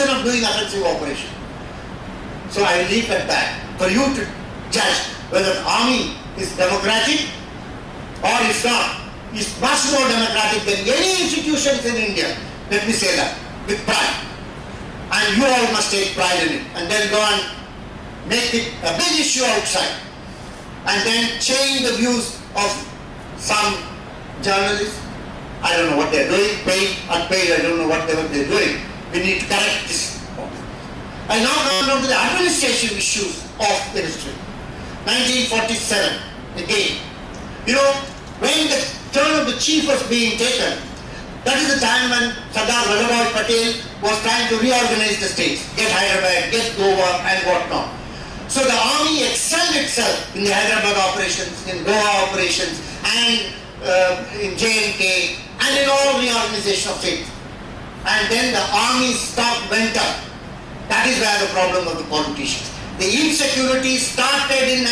of doing offensive operation. So I leave at that for you to judge whether the army is democratic or it's not. It's much more democratic than any institutions in India. Let me say that with pride. And you all must take pride in it and then go and make it a big issue outside and then change the views of some journalists. I don't know what they're doing, paid, unpaid, I don't know whatever they're doing. We need to correct this. I now come down to the administration issues of the history. 1947, again. You know, when the turn of the chief was being taken, that is the time when Sardar Vallabhbhai Patel was trying to reorganize the states, get Hyderabad, get Goa and whatnot. So the army excelled itself in the Hyderabad operations, in Goa operations and in J&K and in all reorganization of states. And then the army stock went up. That is where the problem of the politicians. The insecurity started in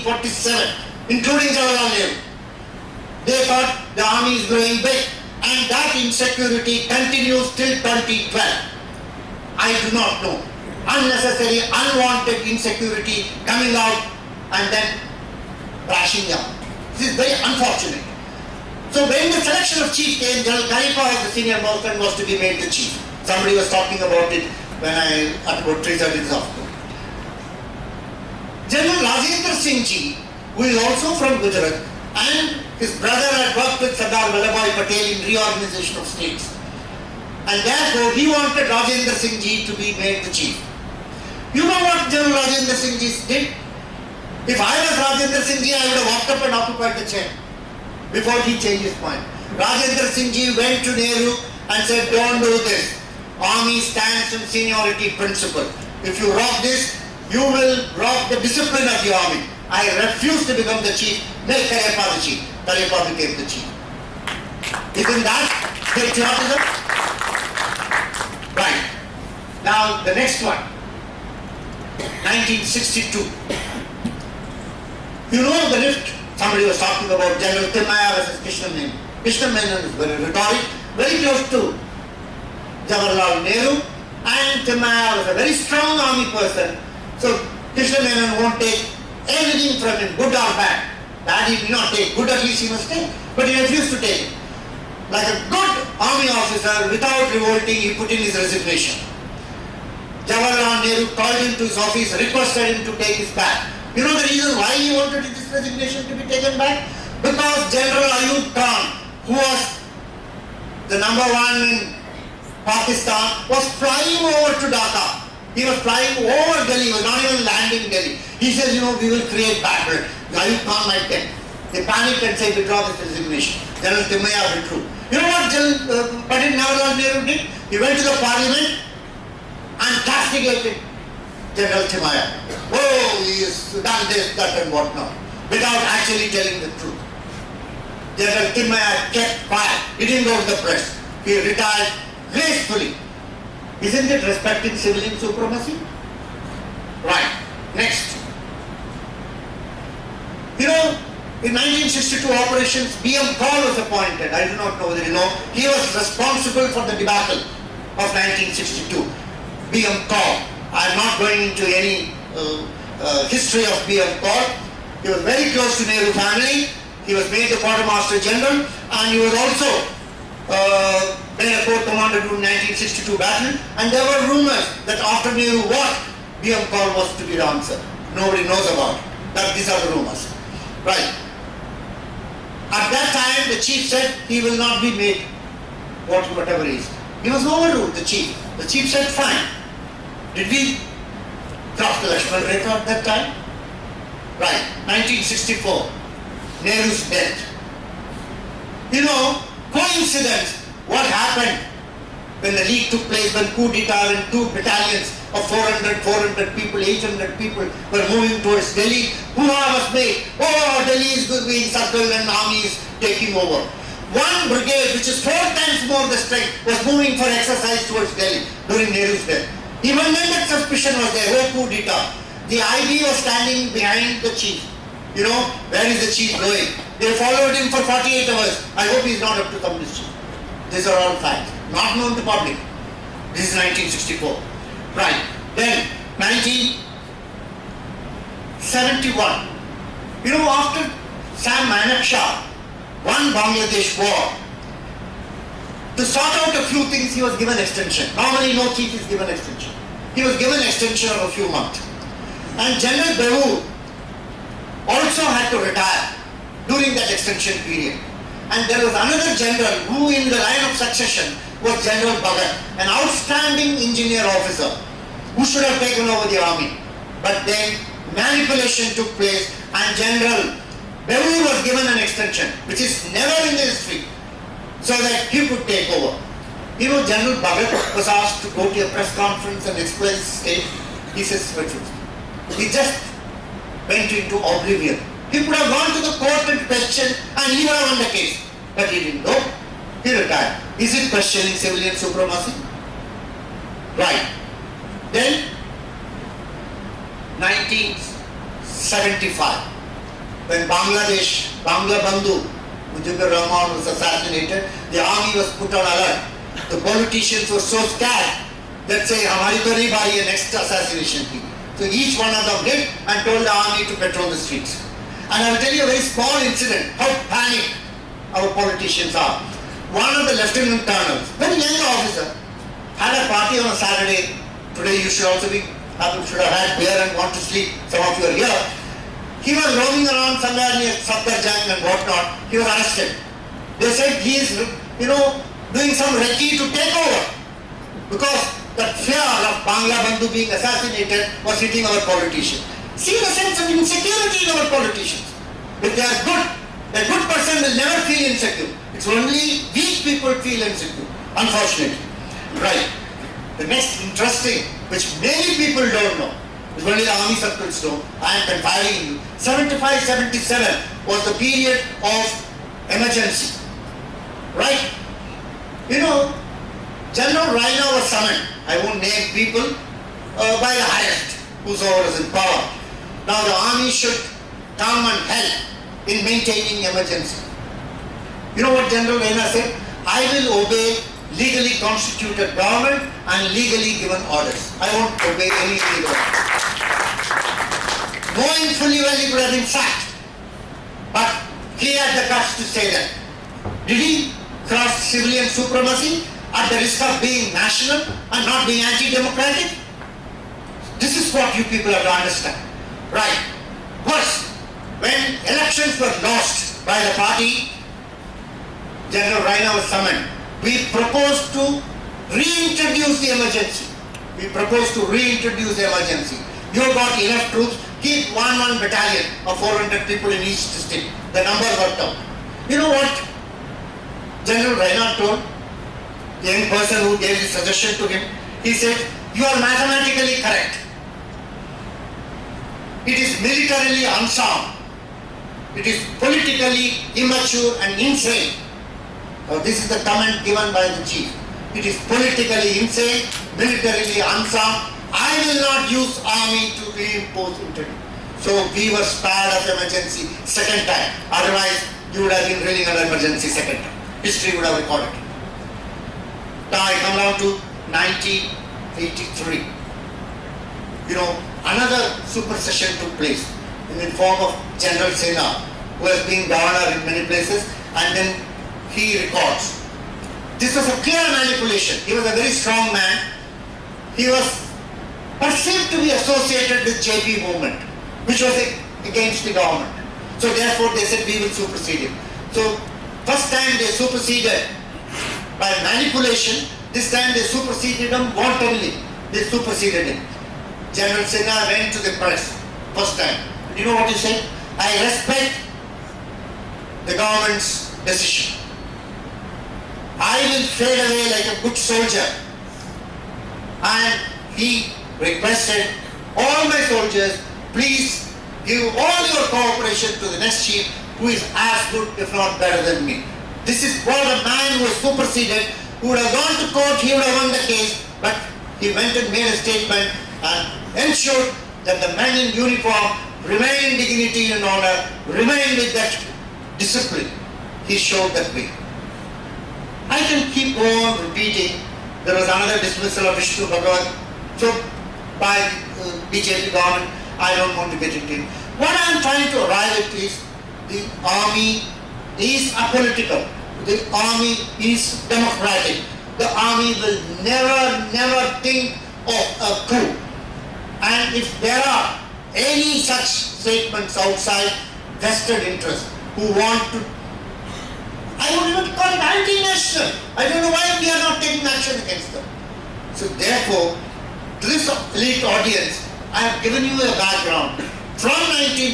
1947, including Jawaharlal Nehru. They thought the army is growing big, and that insecurity continues till 2012. I do not know. Unnecessary, unwanted insecurity coming out and then crashing down. This is very unfortunate. So when the selection of chief came, General Khalifa was the senior most and was to be made the chief. Somebody was talking about it when at about 3:30 this afternoon. General Rajendra Singh Ji, who is also from Gujarat, and his brother had worked with Sardar Vallabhbhai Patel in reorganization of states. And therefore, he wanted Rajendra Singh Ji to be made the chief. You know what General Rajendra Singh Ji did? If I was Rajendra Singh Ji, I would have walked up and occupied the chair before he changed his mind. Rajendra Singh Ji went to Nehru and said, don't do this. Army stands on seniority principle. If you rock this, you will rock the discipline of the army. I refuse to become the chief. Make Karepa the chief. Karepa became the chief. Isn't that patriotism? Right. Now the next one. 1962. You know the rift. Somebody was talking about General Timmaiya versus Krishna Menon. Krishna Menon is very rhetoric, very close to Jawaharlal Nehru, and Timmaiya was a very strong army person. So Krishna Menon won't take anything from him, good or bad. Bad he did not take, good at least he must take, but he refused to take it. Like a good army officer, without revolting, he put in his resignation. Jawaharlal Nehru called him to his office, requested him to take his back. You know the reason why he wanted this resignation to be taken back? Because General Ayub Khan, who was the number one in Pakistan, was flying over to Dhaka. He was flying over Delhi, he was not even landing Delhi. He says, you know, we will create battle. Ayub Khan might get. They panicked and said, withdraw this resignation. General Timmaiya withdrew. You know what Pandit Jawaharlal Nehru did? He went to the parliament and castigated General Timmaiya. Oh, he has done this, that and whatnot, without actually telling the truth. General Timmaiya kept quiet. He didn't go to the press. He retired gracefully. Isn't it respecting civilian supremacy? Right. Next. You know, in 1962 operations, B.M. Kaul was appointed. I do not know whether you know. He was responsible for the debacle of 1962. B.M. Kaul. I am not going into any history of B.M. Kaul. He was very close to Nehru family. He was made the quartermaster general, and he was also made a corps commander during 1962 battle. And there were rumors that after Nehru what B.M. Kaul was to be the answer. Nobody knows about it. But these are the rumors. Right. At that time, the chief said he will not be made whatever he is. He was overruled, the chief. The chief said, fine. Did we cross the Lakshman Rekha at that time? Right. 1964. Nehru's death. You know, coincidence. What happened when the league took place, when coup d'etat and 2 battalions of 400 people, 800 people were moving towards Delhi. Who was made? Oh, Delhi is being circled and army is taking over. One brigade, which is 4 times more the strength, was moving for exercise towards Delhi during Nehru's death. Even then that suspicion was there, oh coup d'etat. The IB was standing behind the chief. You know, where is the chief going? They followed him for 48 hours. I hope he is not up to some mischief. These are all facts, not known to public. This is 1964. Right. Then 1971. You know, after Sam Manekshaw won Bangladesh war, to sort out a few things he was given extension. Normally no chief is given extension. He was given extension of a few months. And General Behu also had to retire during that extension period. And there was another general who in the line of succession was General Bhagat, an outstanding engineer officer who should have taken over the army. But then manipulation took place and General Behu was given an extension, which is never in the history, so that he could take over. You know, General Bhagat was asked to go to a press conference and explain his state. He says, refused. He just went into oblivion. He could have gone to the court and questioned and he would have won the case. But he didn't go. He retired. Is it questioning civilian supremacy? Right. Then, 1975, when Bangla Bandhu, Mujibur Rahman was assassinated, the army was put on alert. The politicians were so scared that say, "Hamari to nahi bari hai, next assassination ki." So each one of them did and told the army to patrol the streets. And I will tell you a very small incident, how panicked our politicians are. One of the lieutenant colonels, very young officer, had a party on a Saturday. Today you should also should have had beer and gone to sleep. Some of you are here. He was roaming around somewhere near Safdarjung and whatnot. He was arrested. They said he is, doing some recce to take over. Because the fear of Bangla Bandhu being assassinated was hitting our politicians. See the sense of insecurity in our politicians. If they are good, a good person will never feel insecure. It's only weak people feel insecure, unfortunately. Right. The next interesting, which many people don't know, is only the army circles know, I am confiding in you. 75-77 was the period of emergency. Right? General Raina was summoned, I won't name people, by the highest, whosoever is in power. Now the army should come and help in maintaining emergency. You know what General Raina said? I will obey legally constituted government and legally given orders. I won't obey any illegal orders. Knowing fully well he could have been sacked. But he had the guts to say that. Did he cross civilian supremacy at the risk of being national and not being anti-democratic? This is what you people have to understand. Right. First, when elections were lost by the party, General Raina was summoned. We proposed to reintroduce the emergency. You got enough troops, keep one battalion of 400 people in each district. The number worked out. You know what General Raina told the young person who gave the suggestion to him? He said, you are mathematically correct. It is militarily unsound. It is politically immature and insane. Now, this is the comment given by the chief. It is politically insane, militarily unsound. I will not use army to reimpose interim. So we were spared of emergency second time. Otherwise, you would have been drilling under emergency second time. History would have recorded it. Now I come down to 1983. Another supersession took place in the form of General Sena, who has been governor in many places, and then he records. This was a clear manipulation. He was a very strong man. He was perceived to be associated with JP movement, which was against the government. So therefore they said we will supersede him. So first time they superseded by manipulation, this time they superseded him wantonly. They superseded him. General Sinha went to the press first time. You know what he said? I respect the government's decision. I will fade away like a good soldier. And he requested all my soldiers, please give all your cooperation to the next chief who is as good if not better than me. This is for a man who was superseded, who would have gone to court, he would have won the case, but he went and made a statement and ensured that the men in uniform remain in dignity and honor, remain with that discipline. He showed that way. I can keep on repeating. There was another dismissal of Vishnu Bhagavat So by BJP government, I don't want to get into it. What I am trying to arrive at is the army is apolitical. The army is democratic. The army will never think of a coup. And if there are any such statements outside vested interests who want to, I would even call it anti-national. I don't know why we are not taking action against them. So therefore, to this elite audience, I have given you a background. From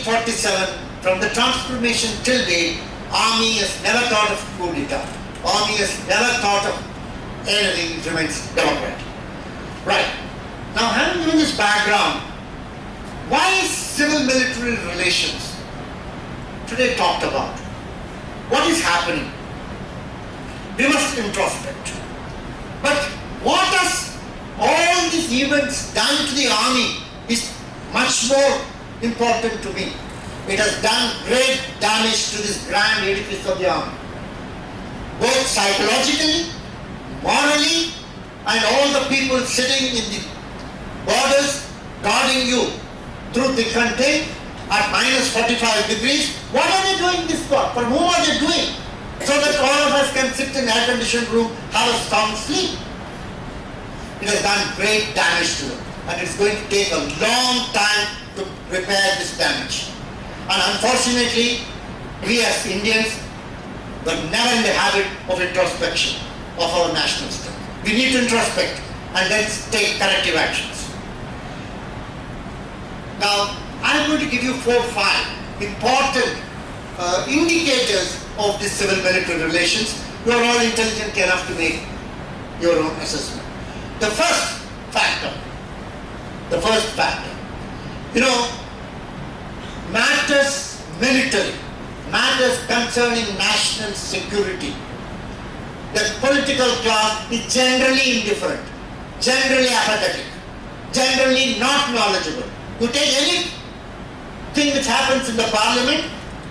1947, from the transformation till date, army has never thought of coup d'etat. Army has never thought of anything. It remains democratic. Right. Now, having given this background, why is civil-military relations today talked about? What is happening? We must introspect. But what has all these events done to the army is much more important to me. It has done great damage to this grand edifice of the army. Both psychologically, morally, and all the people sitting in the borders guarding you through thick and thin at minus 45 degrees. What are they doing this for? For whom are they doing? So that all of us can sit in an air-conditioned room, have a sound sleep. It has done great damage to them. And it's going to take a long time to repair this damage. And unfortunately, we as Indians were never in the habit of introspection of our national strength. We need to introspect and then take corrective actions. Now, I'm going to give you 4 or 5 important indicators of this civil-military relations. You are all intelligent enough to make your own assessment. The first factor, you know, matters military, matters concerning national security. The political class is generally indifferent, generally apathetic, generally not knowledgeable. You take anything which happens in the parliament,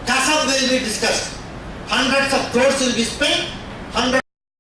Kasab will be discussed. Hundreds of crores will be spent, hundreds